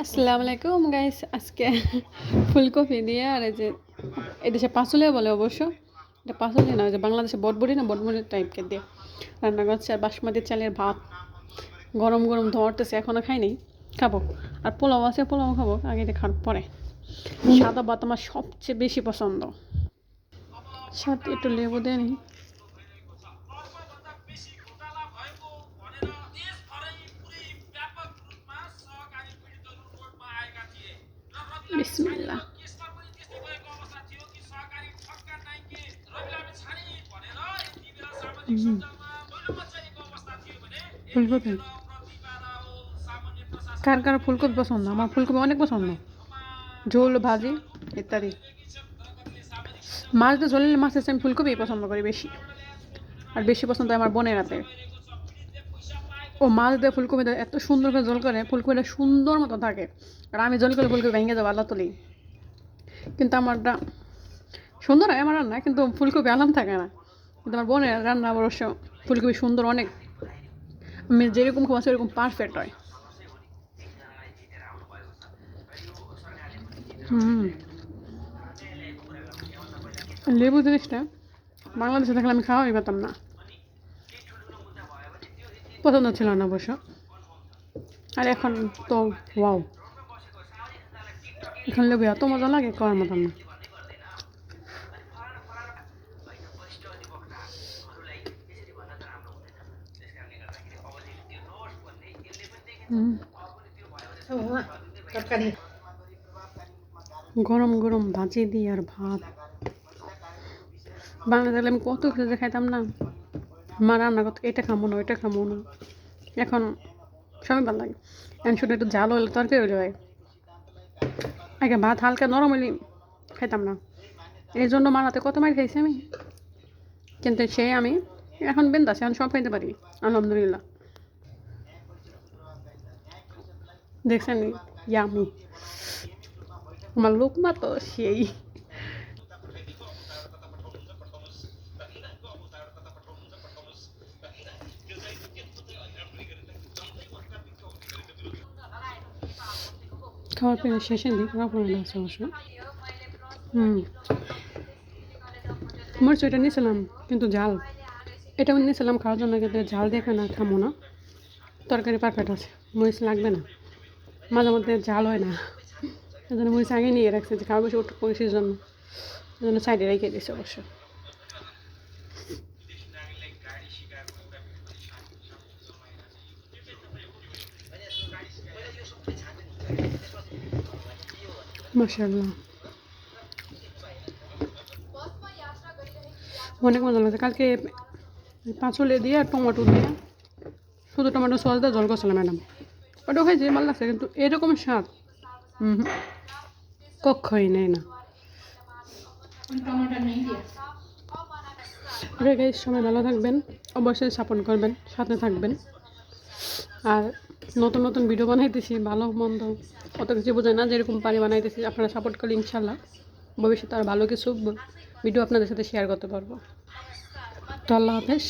আসসালামু আলাইকুম গাইস। আজকে ফুলকপি দিয়ে আর এই যে এদেশে পাঁচলে বলে অবশ্য, এটা পাঁচলে না, ওই যে বাংলাদেশে বটবটি না, বটবটি টাইপকে দিয়ে রান্না করছে। আর বাসমতি চালের ভাত গরম গরম ধরতেছে, এখনও খাইনি, খাবো। আর পোলাও আছে, পোলাও খাবো, আগে এটা খাওয়ার পরে। সাদা ভাত আমার সবচেয়ে বেশি পছন্দ, সাথে একটু লেবু দিয়ে নিই। বিসমিল্লাহ। ফুলকপি কার কার ফুলকপি পছন্দ? আমার ফুলকপি অনেক পছন্দ, ঝোল ভাজি ইত্যাদি। মাছ দিয়ে ঝোল নিলে মাছের চেয়ে আমি ফুলকপি পছন্দ করি বেশি। আর বেশি পছন্দ আমার বোনের হাতে, ও মাছ দিয়ে ফুলকপি দেয়, এত সুন্দর করে ঝোল করে ফুলকপিটা সুন্দর মতো থাকে। আর আমি ঝোল করে ফুলকপি ভেঙে যাবো আল্লাহ তুলি। কিন্তু আমারটা সুন্দর হয় আমার রান্না, কিন্তু ফুলকপি আলাম থাকে না। কিন্তু আমার বোনের রান্না অবশ্য ফুলকপি সুন্দর অনেক, আমি যেরকম খাওয়া সেরকম পারফেক্ট হয়। লেবু জিনিসটা বাংলাদেশে থাকলে আমি খাওয়াই পেতাম না, পছন্দ ছিল না অবশ্য। আর এখন তো ওয়াও, এখন লেবু এত মজা লাগে করার মতন না। গরম গরম ভাজি দিয়ে আর ভাত, বাংলা থাকলে আমি কত কিছু খাইতাম না। মা রান্না করতে এটা খাবো না, ওইটা খাবো না, এখন সবই ভালো লাগে। এখন শুধু একটু জাল হলে তরকারি হয়ে যায়। আগে ভাত হালকা নরম হলে খাইতাম না, এই জন্য মার হাতে কত মার খাইছি আমি। কিন্তু সে আমি এখন বিন্দাস, এখন সব খাইতে পারি আলহামদুলিল্লাহ। দেখছেন ইয়ামি, আমার লোকমা তো সেই। খাওয়ার পরে শেষের দিক রাখলাম আছে অবশ্য। মরিচ ওইটা নিয়েছিলাম কিন্তু ঝাল, এটা নিয়েছিলাম খাওয়ার জন্য, কিন্তু ঝাল দেখে না খামো না। তরকারি পারফেক্ট আছে, মরিচ লাগবে না, মাঝে মধ্যে ঝাল হয় না, এই জন্য মরিচ আগে নিয়ে রাখছে যে খাওয়া বেশি ওটা মরিচের জন্য, এই জন্য সাইডে রেখে দিয়েছে অবশ্য। মাশাআল্লাহ, অনেক মজা লাগছে। কালকে পাঁচলে দিয়ে আর টমেটো দিয়ে, শুধু টমেটো সস দিয়ে জল করছিলাম ম্যাডাম, ওটাও খাইছি ভালো লাগছে, কিন্তু এরকম স্বাদ কক্ষই নেই না। গাইস, সবাই ভালো থাকবেন, অবশ্যই সাপোর্ট করবেন, সাথে থাকবেন। আর নতুন নতুন ভিডিও বানাইতেছি, ভালো মন্দ অত কিছু বোঝায় না, যেরকম পারি বানাইতেছি। আপনারা সাপোর্ট করলে ইনশাল্লাহ ভবিষ্যতে আর ভালো কিছু ভিডিও আপনাদের সাথে শেয়ার করতে পারবো। তো আল্লাহ হাফেজ।